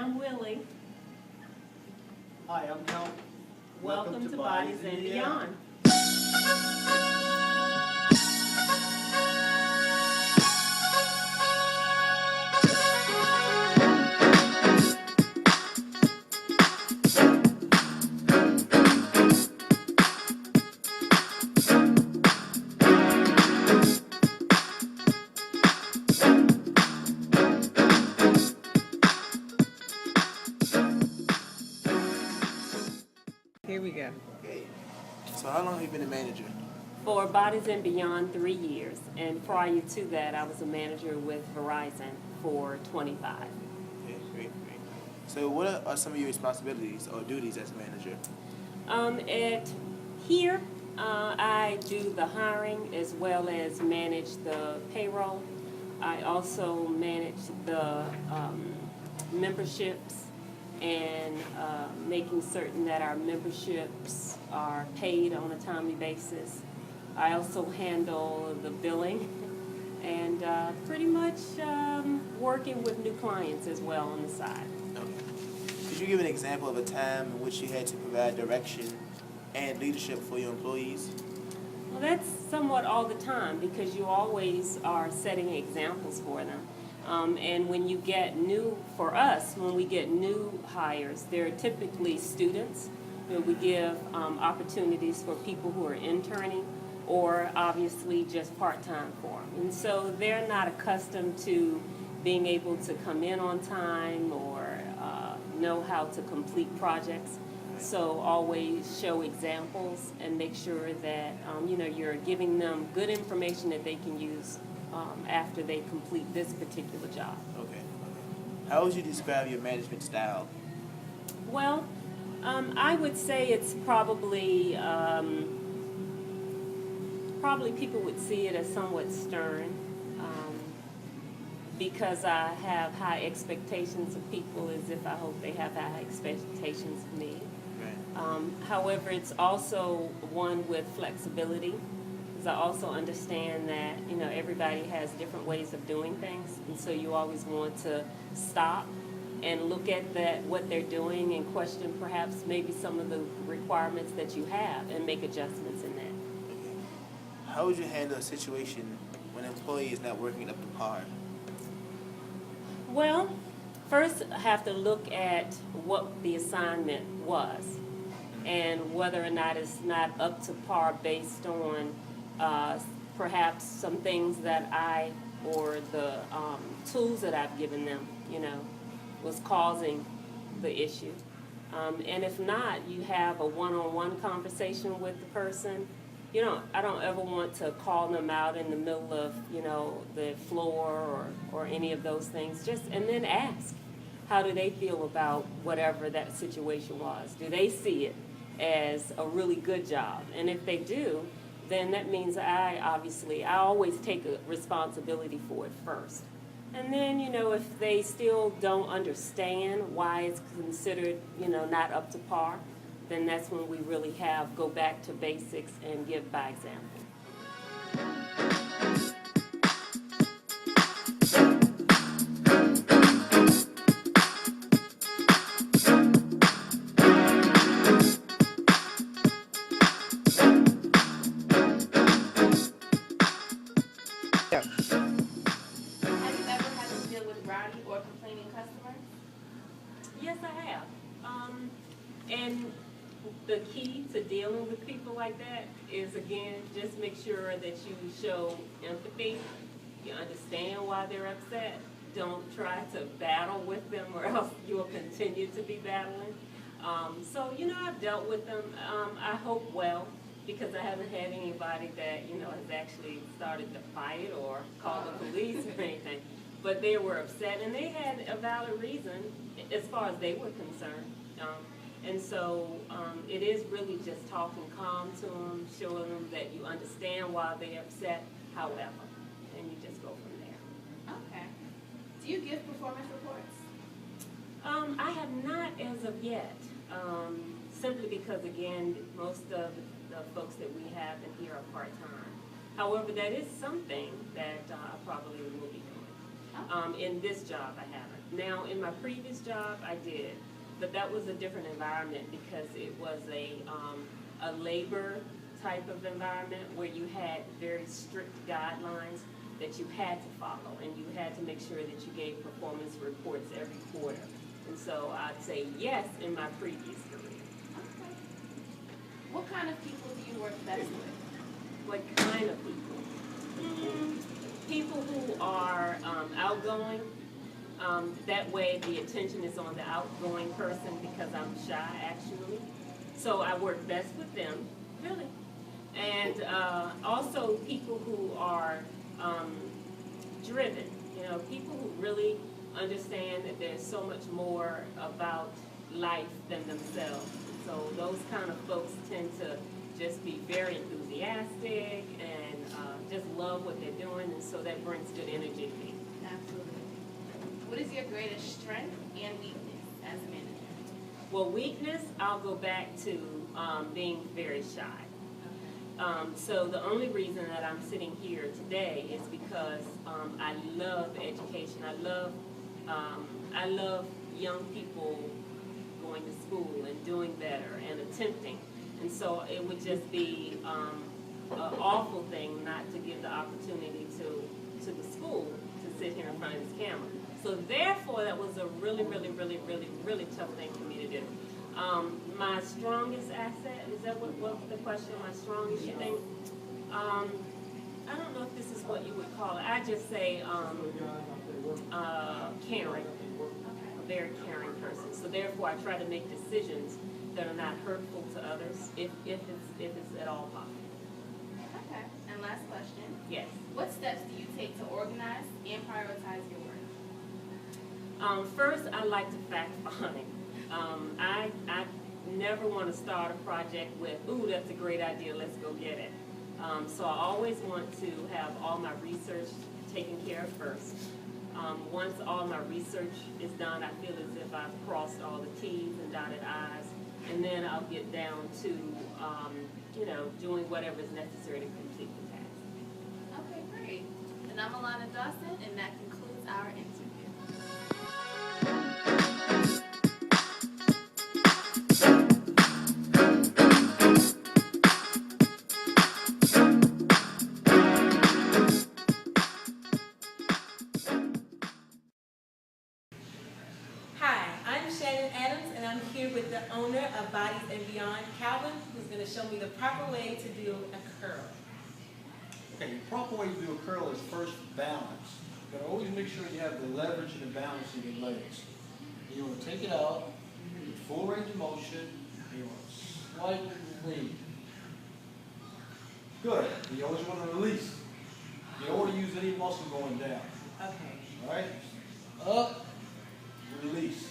I'm Willie. Hi, I'm Cal. Welcome to Bodies and Beyond. Here we go. Okay. So how long have you been a manager? For Bodies and Beyond, 3 years. And prior to that, I was a manager with Verizon for 25. Okay, great. So what are some of your responsibilities or duties as a manager? Here, I do the hiring as well as manage the payroll. I also manage the memberships and making certain that our memberships are paid on a timely basis. I also handle the billing and pretty much working with new clients as well on the side. Okay. Could you give an example of a time in which you had to provide direction and leadership for your employees? Well, that's somewhat all the time because you always are setting examples for them. And when you get for us, when we get new hires, they're typically students. We give opportunities for people who are interning or obviously just part-time for them. And so they're not accustomed to being able to come in on time or know how to complete projects. So always show examples and make sure that you're giving them good information that they can use after they complete this particular job. Okay. How would you describe your management style? Well, I would say it's probably people would see it as somewhat stern because I have high expectations of people as if I hope they have high expectations of me. Right. However, it's also one with flexibility. Because I also understand that everybody has different ways of doing things, and so you always want to stop and look at what they're doing and question perhaps maybe some of the requirements that you have and make adjustments in that. Okay. How would you handle a situation when an employee is not working up to par? Well, first I have to look at what the assignment was and whether or not it's not up to par based on perhaps some things that or the tools that I've given them, was causing the issue. And if not, you have a one-on-one conversation with the person. I don't ever want to call them out in the middle of, the floor or any of those things. And then ask, how do they feel about whatever that situation was? Do they see it as a really good job? And if they do, then that means I always take a responsibility for it first. And then, if they still don't understand why it's considered, not up to par, then that's when we really go back to basics and give by example. Yes, I have. And the key to dealing with people like that is, again, just make sure that you show empathy. You understand why they're upset. Don't try to battle with them or else you'll continue to be battling. So, I've dealt with them, I hope well, because I haven't had anybody that, has actually started to fight or called the police or anything. But they were upset, and they had a valid reason as far as they were concerned. And so it is really just talking calm to them, showing them that you understand why they're upset, however, and you just go from there. Okay. Do you give performance reports? I have not as of yet, simply because, again, most of the folks that we have in here are part-time. However, that is something that I probably will be doing. In this job, I haven't. Now, in my previous job, I did, but that was a different environment because it was a labor type of environment where you had very strict guidelines that you had to follow, and you had to make sure that you gave performance reports every quarter. And so I'd say yes in my previous career. Okay. What kind of people do you work best with? What kind of people? People who are outgoing. That way the attention is on the outgoing person because I'm shy actually. So I work best with them, really. And also people who are driven, you know, people who really understand that there's so much more about life than themselves. So those kind of folks tend to just be very enthusiastic and just love what they're doing, and so that brings good energy to me. Absolutely. What is your greatest strength and weakness as a manager? Well, weakness, I'll go back to being very shy. So the only reason that I'm sitting here today is because I love education. I love young people going to school and doing better and attempting. And so it would just be an awful thing not to give the opportunity to the school to sit here in front of this camera. So therefore, that was a really, really, really, really, really tough thing for me to do. My strongest asset, is that what the question, my strongest, you think? I don't know if this is what you would call it. I just say caring, a very caring person. So therefore, I try to make decisions that are not hurtful to others, if it's at all possible. Okay. And last question. Yes. What steps do you take to organize and prioritize your work? First, I like to fact find. I never want to start a project with, ooh, that's a great idea, let's go get it. So I always want to have all my research taken care of first. Once all my research is done, I feel as if I've crossed all the T's and dotted I's, and then I'll get down to, doing whatever is necessary to complete the task. Okay, great. And I'm Alana Dawson, and that concludes our interview. Hi, I'm Shannon Adams, and I'm here with the owner of Bodies and Beyond, Calvin, who's going to show me the proper way to do a curl. Okay, the proper way to do a curl is first balance. You gotta always make sure you have the leverage and the balance in your legs. You want to take it out, with full range of motion, and you want to slightly lean. Good. You always want to release. You don't want to use any muscle going down. Okay. All right? Up, release.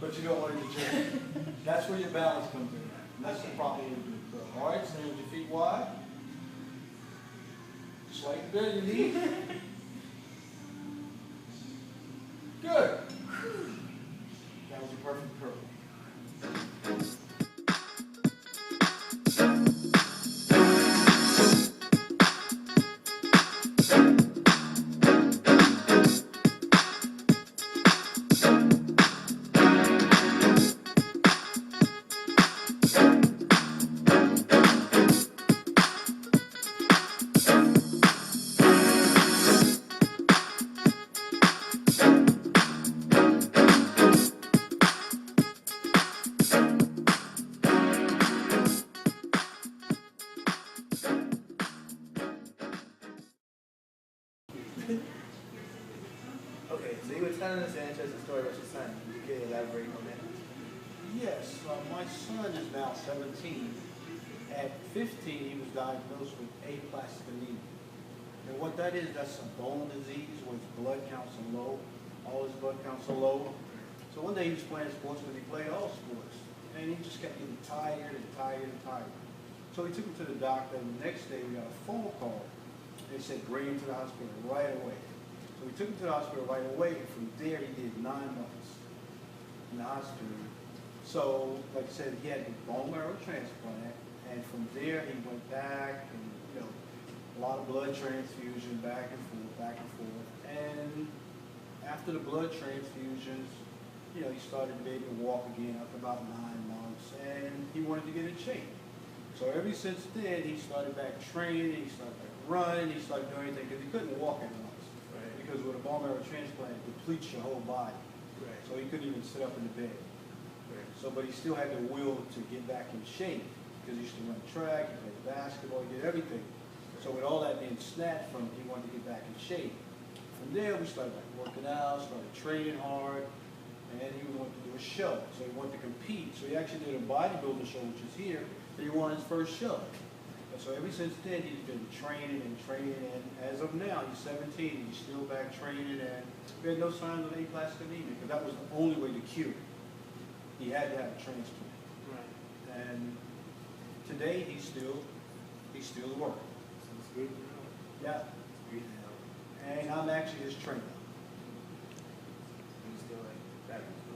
But you don't want it to change. That's where your balance comes in. And that's the proper way to do a curl. All right, stand with your feet wide. Slight bend your knee. Good. That was a perfect curl. Okay, so you were telling us an interesting story about your son. You can elaborate on that? Yes, my son is now 17. At 15, he was diagnosed with aplastic anemia. And what that is, that's a bone disease where his blood counts are low. All his blood counts are low. So one day he was playing sports, but he played all sports. And he just kept getting tired and tired and tired. So we took him to the doctor, and the next day we got a phone call. They said, bring him to the hospital right away. So we took him to the hospital right away, and from there he did 9 months in the hospital. So, like I said, he had the bone marrow transplant, and from there he went back, and a lot of blood transfusion, back and forth, back and forth. And after the blood transfusions, you know, he started to be able to walk again after about 9 months, and he wanted to get in shape. So ever since then, he started back training, he started back running, he started doing everything, because he couldn't walk at once. Right. Because with a bone marrow transplant, it depletes your whole body. Right. So he couldn't even sit up in the bed. Right. So, but he still had the will to get back in shape, because he used to run track, he played basketball, he did everything. So with all that being snatched from him, he wanted to get back in shape. From there, we started like working out, started training hard, and then he wanted to do a show. So he wanted to compete. So he actually did a bodybuilding show, which is here, but he won his first show. And so ever since then, he's been training and training, and as of now, he's 17, he's still back training, and we had no signs of aplastic anemia, because that was the only way to cure it. He had to have a transplant. Right. And today, he's still working. Sounds good to know. Yeah. Good to know. And I'm actually his trainer. He's still like back in school.